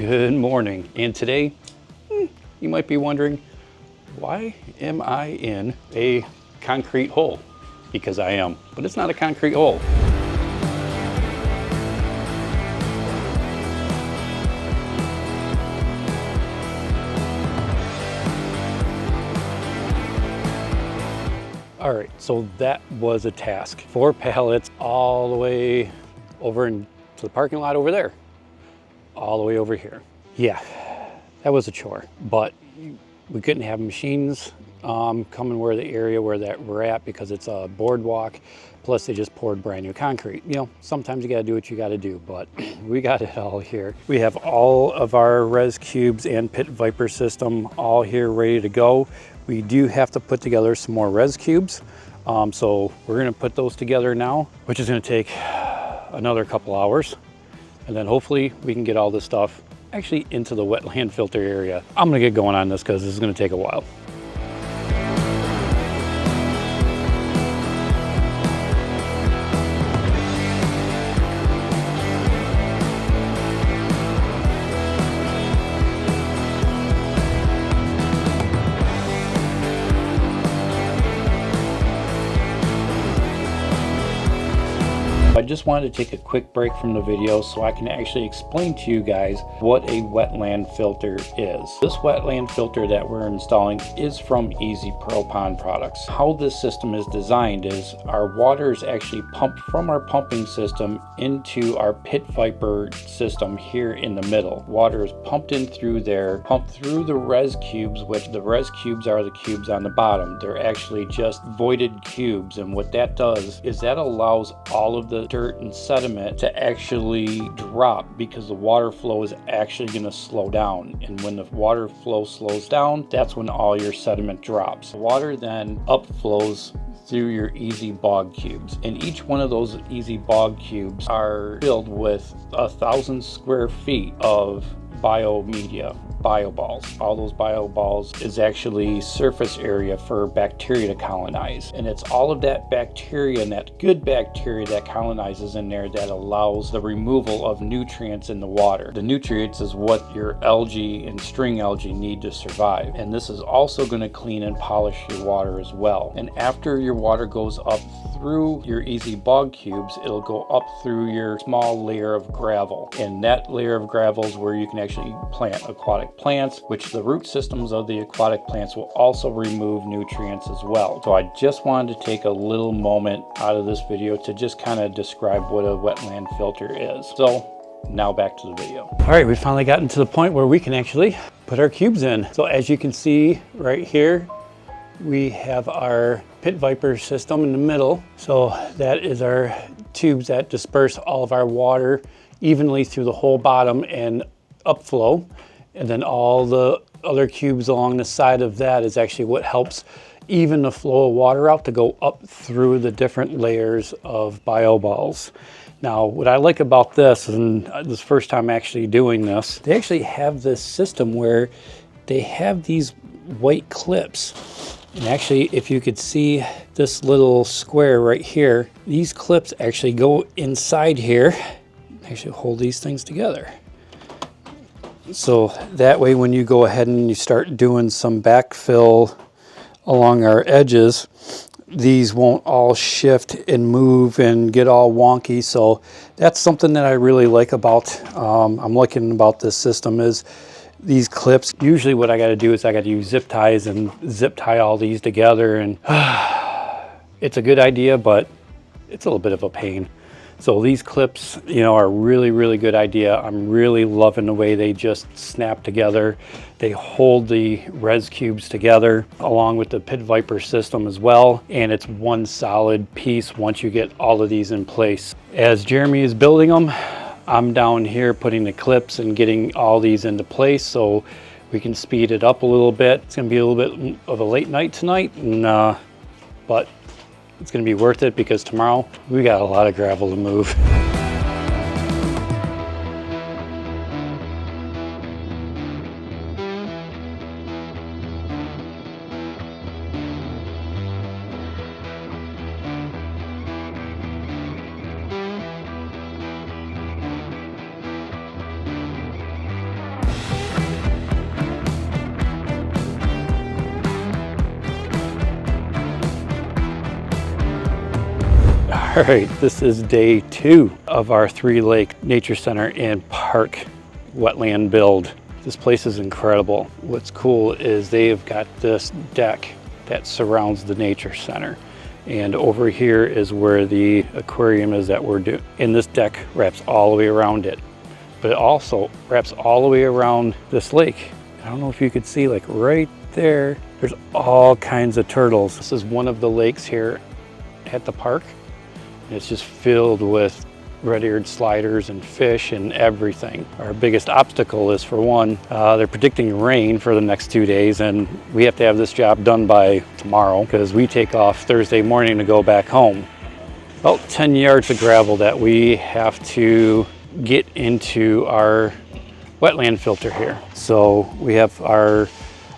Good morning. And today, you might be wondering, why am I in a concrete hole? Because I am, but it's not a concrete hole. All right, so that was a task. 4 pallets all the way over into the parking lot over there, all the way over here. Yeah, that was a chore, but we couldn't have machines coming where the area where that we're at because it's a boardwalk. Plus they just poured brand new concrete. You know, sometimes you gotta do what you gotta do, but we got it all here. We have all of our res cubes and pit viper system all here ready to go. We do have to put together some more res cubes. So we're gonna put those together now, which is gonna take another couple hours. And then hopefully we can get all this stuff actually into the wetland filter area. I'm gonna get going on this because this is gonna take a while. I just wanted to take a quick break from the video so I can actually explain to you guys what a wetland filter is. This wetland filter that we're installing is from Easy Pro Pond Products. How this system is designed is our water is actually pumped from our pumping system into our pit viper system here in the middle. Water is pumped in through there, pumped through the res cubes, which the res cubes are the cubes on the bottom. They're actually just voided cubes, and what that does is that allows all of the dirt and sediment to actually drop because the water flow is actually going to slow down. And when the water flow slows down, that's when all your sediment drops. The water then upflows through your easy bog cubes, and each one of those easy bog cubes are filled with 1,000 square feet of biomedia, bioballs. All those bioballs is actually surface area for bacteria to colonize, and it's all of that bacteria and that good bacteria that colonizes in there that allows the removal of nutrients in the water. The nutrients is what your algae and string algae need to survive, and this is also going to clean and polish your water as well. And after your water goes up through your easy bog cubes, it'll go up through your small layer of gravel, and that layer of gravel is where you can actually plant aquatic plants, which the root systems of the aquatic plants will also remove nutrients as well. So I just wanted to take a little moment out of this video to just kind of describe what a wetland filter is. So now back to the video. All right, we've finally gotten to the point where we can actually put our cubes in. So as you can see right here, we have our pit viper system in the middle. So that is our tubes that disperse all of our water evenly through the whole bottom and upflow. And then all the other cubes along the side of that is actually what helps even the flow of water out to go up through the different layers of bioballs. Now, what I like about this, and this is the first time actually doing this, they actually have this system where they have these white clips. And actually, if you could see this little square right here, these clips actually go inside here, actually hold these things together. So that way when you go ahead and you start doing some backfill along our edges, these won't all shift and move and get all wonky. So that's something that I really like about, I'm liking about this system is these clips. Usually what I got to do is I got to use zip ties and zip tie all these together, and it's a good idea, but it's a little bit of a pain. So these clips, you know, are a really, really good idea. I'm really loving the way they just snap together. They hold the res cubes together along with the pit viper system as well. And it's one solid piece once you get all of these in place. As Jeremy is building them, I'm down here putting the clips and getting all these into place so we can speed it up a little bit. It's gonna be a little bit of a late night tonight, and but it's gonna be worth it because tomorrow we got a lot of gravel to move. All right, this is day 2 of our 3-lake nature center and park wetland build. This place is incredible. What's cool is they've got this deck that surrounds the nature center. And over here is where the aquarium is that we're doing. And this deck wraps all the way around it. But it also wraps all the way around this lake. I don't know if you could see, like right there, there's all kinds of turtles. This is one of the lakes here at the park. It's just filled with red-eared sliders and fish and everything. Our biggest obstacle is, for one, they're predicting rain for the next 2 days, and we have to have this job done by tomorrow because we take off Thursday morning to go back home. About 10 yards of gravel that we have to get into our wetland filter here. So we have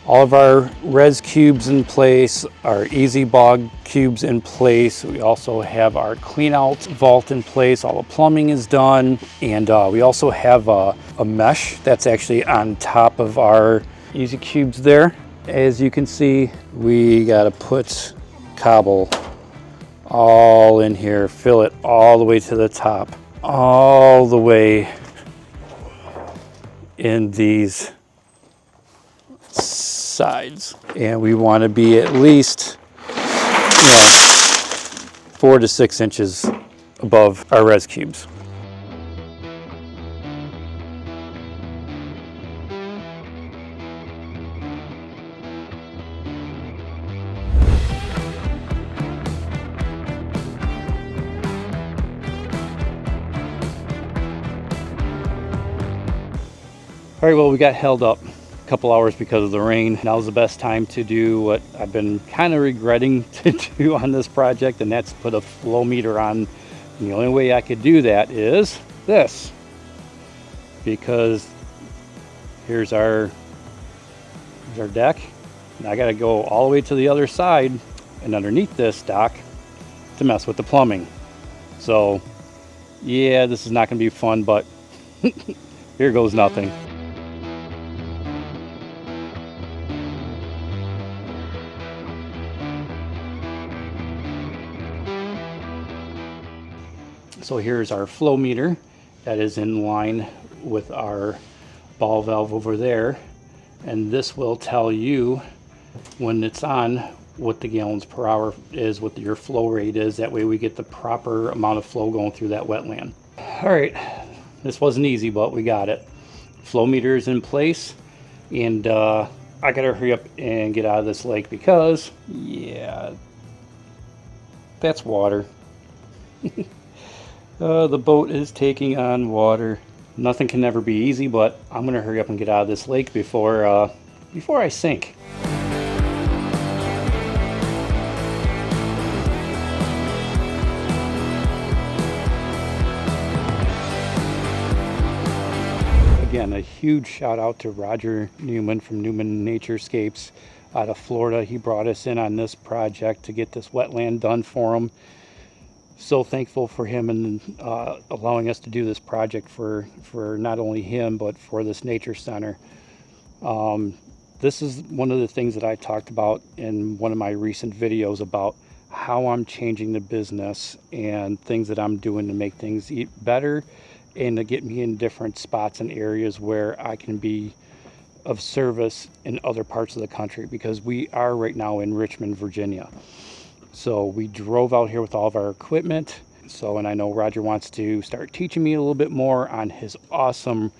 all of our res cubes in place, our easy bog cubes in place. We also have our clean out vault in place. All the plumbing is done. And we also have a mesh that's actually on top of our easy cubes there. As you can see, we gotta put cobble all in here, fill it all the way to the top, all the way in these sides. And we want to be at least 4 to 6 inches above our res cubes. All right, well, we got held up a couple hours because of the rain. Now's the best time to do what I've been kind of regretting to do on this project, and that's put a flow meter on. And the only way I could do that is this, because here's our deck, and I got to go all the way to the other side and underneath this dock to mess with the plumbing. So yeah, this is not going to be fun, but here goes nothing. So here's our flow meter that is in line with our ball valve over there, and this will tell you when it's on what the gallons per hour is, what your flow rate is. That way we get the proper amount of flow going through that wetland. All right, this wasn't easy, but we got it. Flow meter is in place, and I gotta hurry up and get out of this lake because, yeah, that's water. The boat is taking on water. Nothing can ever be easy, but I'm gonna hurry up and get out of this lake before I sink. Again, a huge shout out to Roger Naumann from Naumann Scapes out of Florida. He brought us in on this project to get this wetland done for him. So thankful for him and allowing us to do this project for not only him but for this nature center. This is one of the things that I talked about in one of my recent videos about how I'm changing the business and things that I'm doing to make things better and to get me in different spots and areas where I can be of service in other parts of the country, because we are right now in Richmond, Virginia. So we drove out here with all of our equipment. And I know Roger wants to start teaching me a little bit more on his awesome,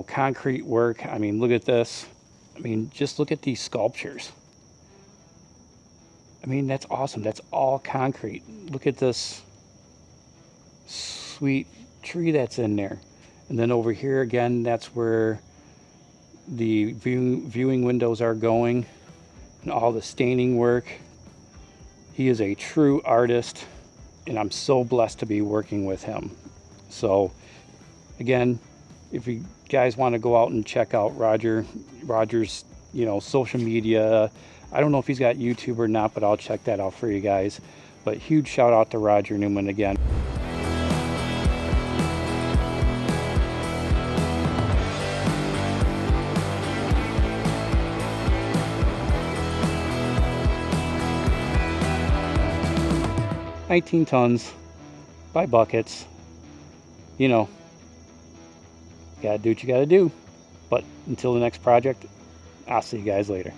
concrete work. I mean, look at this. I mean, just look at these sculptures. I mean, that's awesome. That's all concrete. Look at this sweet tree that's in there. And then over here again, that's where the viewing windows are going, and all the staining work. He is a true artist, and I'm so blessed to be working with him. So again, if you guys want to go out and check out Roger's social media, I don't know if he's got YouTube or not, but I'll check that out for you guys. But huge shout out to Roger Naumann again. $19 tons, by buckets. You know, gotta do what you gotta do. But until the next project, I'll see you guys later.